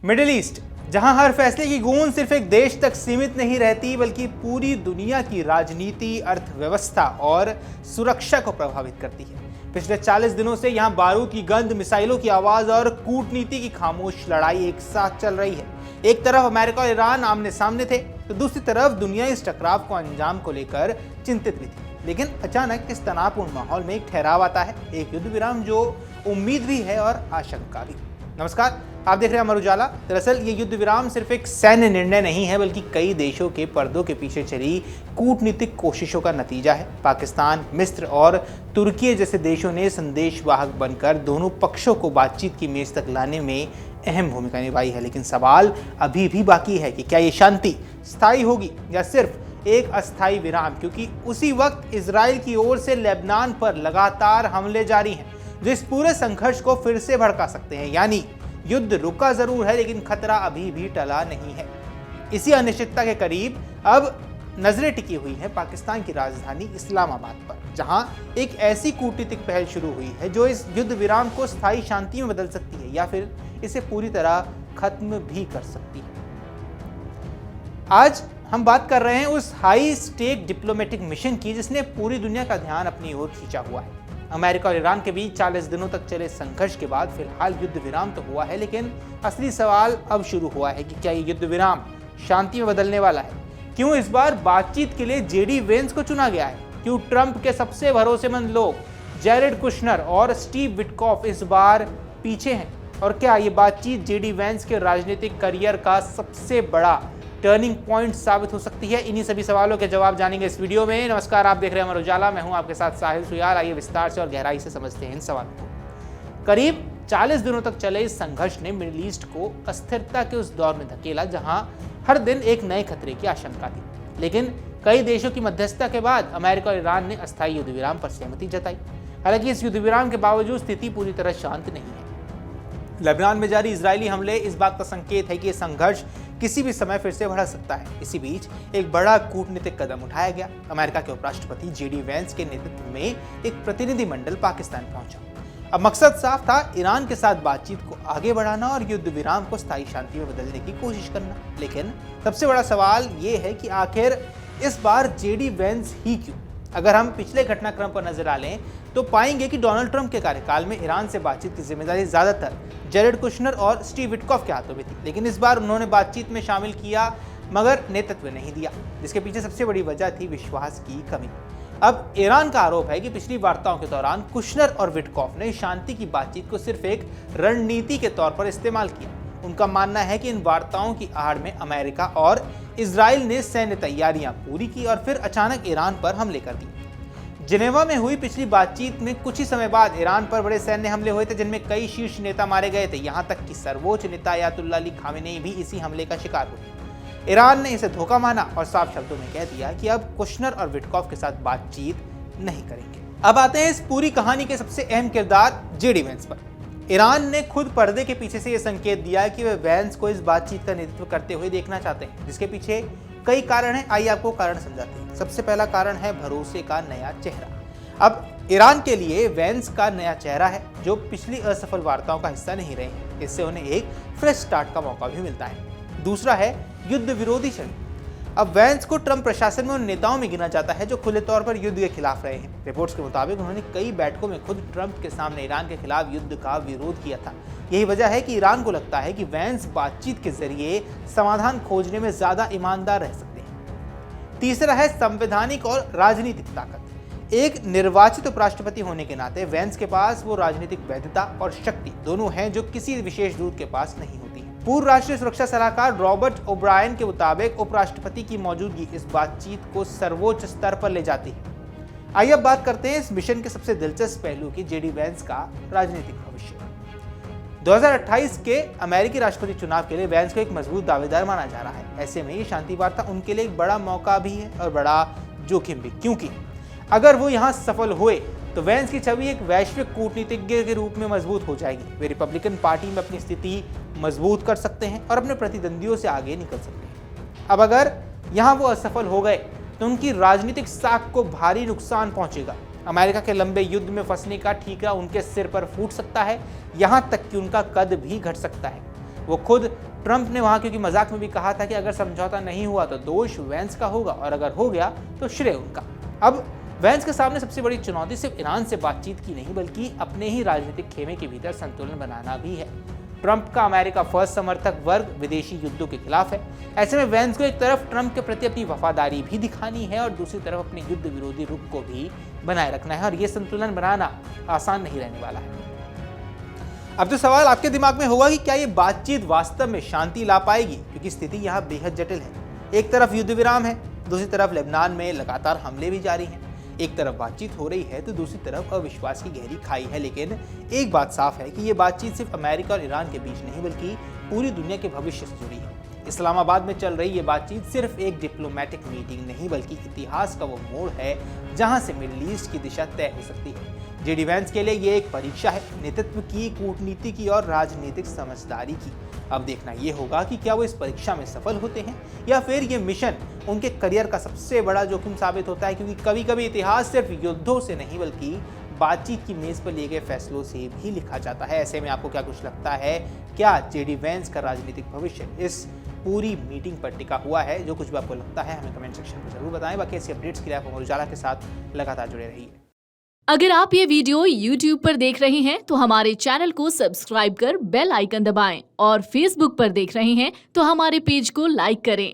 Middle east, जहां हर फैसले की गूंज सिर्फ एक देश तक सीमित नहीं रहती बल्कि पूरी दुनिया की राजनीति, अर्थव्यवस्था और सुरक्षा को प्रभावित करती है। पिछले 40 दिनों से यहां बारूद की गंध, मिसाइलों की आवाज और कूटनीति की खामोश लड़ाई एक साथ चल रही है। एक तरफ अमेरिका और ईरान आमने सामने थे, तो दूसरी तरफ दुनिया इस टकराव को अंजाम को लेकर चिंतित भी थी। लेकिन अचानक इस तनावपूर्ण माहौल में एक ठहराव आता है, एक युद्ध विराम जो उम्मीद भी है और आशंका भी। नमस्कार, आप देख रहे हैं अमर उजाला। दरअसल ये युद्ध विराम सिर्फ एक सैन्य निर्णय नहीं है बल्कि कई देशों के पर्दों के पीछे चली कूटनीतिक कोशिशों का नतीजा है। पाकिस्तान, मिस्र और तुर्की जैसे देशों ने संदेशवाहक बनकर दोनों पक्षों को बातचीत की मेज तक लाने में अहम भूमिका निभाई है। लेकिन सवाल अभी भी बाकी है कि क्या ये शांति स्थायी होगी या सिर्फ एक अस्थायी विराम, क्योंकि उसी वक्त इजराइल की ओर से लेबनान पर लगातार हमले जारी हैं जो इस पूरे संघर्ष को फिर से भड़का सकते हैं। यानी युद्ध रुका जरूर है लेकिन खतरा अभी भी टला नहीं है। इसी अनिश्चितता के करीब अब नजरें टिकी हुई है पाकिस्तान की राजधानी इस्लामाबाद पर, जहां एक ऐसी कूटनीतिक पहल शुरू हुई है जो इस युद्ध विराम को स्थायी शांति में बदल सकती है या फिर इसे पूरी तरह खत्म भी कर सकती है। आज हम बात कर रहे हैं उस हाई स्टेक डिप्लोमेटिक मिशन की जिसने पूरी दुनिया का ध्यान अपनी ओर खींचा हुआ है। अमेरिका और ईरान के बीच 40 दिनों तक चले संघर्ष के बाद फिलहाल युद्ध विराम तो हुआ है, लेकिन असली सवाल अब शुरू हुआ है कि क्या ये युद्ध विराम शांति में बदलने वाला है? क्यों इस बार बातचीत के लिए जेडी वेंस को चुना गया है? क्यों ट्रंप के सबसे भरोसेमंद लोग जैरेड कुशनर और स्टीव विटकॉफ इस बार पीछे हैं? और क्या ये बातचीत जेडी वेंस के राजनीतिक करियर का सबसे बड़ा टर्निंग पॉइंट साबित हो सकती है? इन्हीं सभी सवालों के जवाब जानेंगे इस वीडियो में। नमस्कार, आप देख रहे हैं अमर उजाला, मैं हूं आपके साथ साहिल सुयाल। आइए विस्तार से और गहराई से समझते हैं इन सवालों को। करीब 40 दिनों तक चले इस संघर्ष ने मिडिल ईस्ट को अस्थिरता के उस दौर में धकेला जहां हर दिन एक नए खतरे की आशंका थी। लेकिन कई देशों की मध्यस्थता के बाद अमेरिका और ईरान ने अस्थायी युद्ध विराम पर सहमति जताई। हालांकि इस युद्ध विराम के बावजूद स्थिति पूरी तरह शांत नहीं है। लेबनान में जारी इजरायली हमले इस बात का संकेत है कि यह संघर्ष किसी भी समय फिर से भड़क सकता है। इसी बीच एक बड़ा कूटनीतिक कदम उठाया गया। अमेरिका के उपराष्ट्रपति जेडी वेंस के नेतृत्व में एक प्रतिनिधिमंडल पाकिस्तान पहुंचा। अब मकसद साफ था, ईरान के साथ बातचीत को आगे बढ़ाना और युद्ध विराम को स्थायी शांति में बदलने की कोशिश करना। लेकिन सबसे बड़ा सवाल ये है कि आखिर इस बार जेडी वेंस ही क्यों? अगर हम पिछले घटनाक्रम पर नजर डालें तो पाएंगे कि डोनाल्ड ट्रंप के कार्यकाल में ईरान से बातचीत की जिम्मेदारी ज्यादातर जैरेड कुशनर और स्टीव विटकॉफ के हाथों में थी। लेकिन इस बार उन्होंने बातचीत में शामिल किया मगर नेतृत्व नहीं दिया, जिसके पीछे सबसे बड़ी वजह थी विश्वास की कमी। अब ईरान का आरोप है कि पिछली वार्ताओं के दौरान कुशनर और विटकॉफ ने शांति की बातचीत को सिर्फ एक रणनीति के तौर पर इस्तेमाल किया। उनका मानना है कि इन वार्ताओं की आड़ में अमेरिका और इजराइल ने सैन्य तैयारियां पूरी की और फिर अचानक ईरान पर हमले कर दिए। जिनेवा में हुई पिछली बातचीत में कुछ ही समय बाद ईरान पर बड़े सैन्य हमले हुए थे जिनमें कई शीर्ष नेता मारे गए थे। यहां तक कि सर्वोच्च नेता अयातुल्लाह अली खामेनेई भी इसी हमले का शिकार हुए। ईरान ने इसे धोखा माना और साफ शब्दों में कह दिया कि अब कुशनर और विटकॉफ के साथ बातचीत नहीं करेंगे। अब आते हैं इस पूरी कहानी के सबसे अहम किरदार जेडी वेंस पर। ईरान ने खुद पर्दे के पीछे से यह संकेत दिया कि वे वेंस को इस बातचीत का नेतृत्व करते हुए देखना चाहते हैं, जिसके पीछे कई कारण हैं। आइए आपको कारण समझाते हैं। सबसे पहला कारण है भरोसे का नया चेहरा। अब ईरान के लिए वेंस का नया चेहरा है जो पिछली असफल वार्ताओं का हिस्सा नहीं रहे हैं। इससे उन्हें एक फ्रेश स्टार्ट का मौका भी मिलता है। दूसरा है युद्ध विरोधी छवि। अब वेंस को ट्रंप प्रशासन में उन नेताओं में गिना जाता है जो खुले तौर पर युद्ध के खिलाफ रहे हैं। रिपोर्ट्स के मुताबिक उन्होंने कई बैठकों में खुद ट्रंप के सामने ईरान के खिलाफ युद्ध का विरोध किया था। यही वजह है कि ईरान को लगता है कि वेंस बातचीत के जरिए समाधान खोजने में ज्यादा ईमानदार रह सकते हैं। तीसरा है संवैधानिक और राजनीतिक ताकत। एक निर्वाचित उपराष्ट्रपति होने के नाते वेंस के पास वो राजनीतिक वैधता और शक्ति दोनों हैं जो किसी विशेष दूत के पास नहीं होती है। पूर्व राष्ट्रीय सुरक्षा सलाहकार रॉबर्ट ओब्रायन के मुताबिक उपराष्ट्रपति की मौजूदगी इस बातचीत को सर्वोच्च स्तर पर ले जाती है। आइए अब बात करते हैं इस मिशन के सबसे दिलचस्प पहलू की, जेडी वेंस का राजनीतिक भविष्य। 2028 के अमेरिकी राष्ट्रपति चुनाव के लिए वेंस को एक मजबूत दावेदार माना जा रहा है। ऐसे में ये शांति वार्ता उनके लिए एक बड़ा मौका भी है और बड़ा जोखिम भी, क्योंकि अगर वो यहाँ सफल हुए तो वेंस की छवि एक वैश्विक कूटनीतिज्ञ के रूप में मजबूत हो जाएगी। वे रिपब्लिकन पार्टी में अपनी स्थिति मजबूत कर सकते हैं और अपने प्रतिद्वंदियों से आगे निकल सकते हैं। अब अगर यहाँ वो असफल हो गए तो उनकी राजनीतिक साख को भारी नुकसान पहुंचेगा। अमेरिका के लंबे युद्ध में फंसने का ठीकरा उनके सिर पर फूट सकता है, यहाँ तक कि उनका कद भी घट सकता है। वो खुद ट्रंप ने वहां क्योंकि मजाक में भी कहा था कि अगर समझौता नहीं हुआ तो दोष वेंस का होगा और अगर हो गया तो श्रेय उनका। अब वेंस के सामने सबसे बड़ी चुनौती सिर्फ ईरान से बातचीत की नहीं बल्कि अपने ही राजनीतिक खेमे के भीतर संतुलन बनाना भी है। ट्रंप का अमेरिका फर्स्ट समर्थक वर्ग विदेशी युद्धों के खिलाफ है। ऐसे में वेंस को एक तरफ ट्रंप के प्रति अपनी वफादारी भी दिखानी है और दूसरी तरफ अपने युद्ध विरोधी रुख को भी बनाए रखना है और ये संतुलन बनाना आसान नहीं रहने वाला है। अब तो सवाल आपके दिमाग में होगा कि क्या ये बातचीत वास्तव में शांति ला पाएगी, क्योंकि स्थिति यहाँ बेहद जटिल है। एक तरफ युद्ध विराम है, दूसरी तरफ लेबनान में लगातार हमले भी जारी हैं। एक तरफ बातचीत हो रही है तो दूसरी तरफ अविश्वास की गहरी खाई है। लेकिन एक बात साफ है कि ये बातचीत सिर्फ अमेरिका और ईरान के बीच नहीं बल्कि पूरी दुनिया के भविष्य से जुड़ी है। इस्लामाबाद में चल रही ये बातचीत सिर्फ एक डिप्लोमेटिक मीटिंग नहीं बल्कि इतिहास का वो मोड़ है जहां से मिडिल ईस्ट की दिशा तय हो सकती है। जेडी वेंस के लिए ये एक परीक्षा है, नेतृत्व की, कूटनीति की और राजनीतिक समझदारी की। अब देखना ये होगा कि क्या वो इस परीक्षा में सफल होते हैं या फिर ये मिशन उनके करियर का सबसे बड़ा जोखिम साबित होता है, क्योंकि कभी कभी इतिहास सिर्फ युद्धों से नहीं बल्कि बातचीत की मेज पर लिए गए फैसलों से भी लिखा जाता है। ऐसे में आपको क्या कुछ लगता है, क्या जेडी वेंस का राजनीतिक भविष्य इस पूरी मीटिंग पर टिका हुआ है? जो कुछ भी आपको लगता है हमें कमेंट सेक्शन में जरूर बताएं। बाकी ऐसी अपडेट्स के लिए आप अमर उजाला के साथ लगातार जुड़े रहिए। अगर आप ये वीडियो YouTube पर देख रहे हैं तो हमारे चैनल को सब्सक्राइब कर बेल आइकन दबाएं और Facebook पर देख रहे हैं तो हमारे पेज को लाइक करें।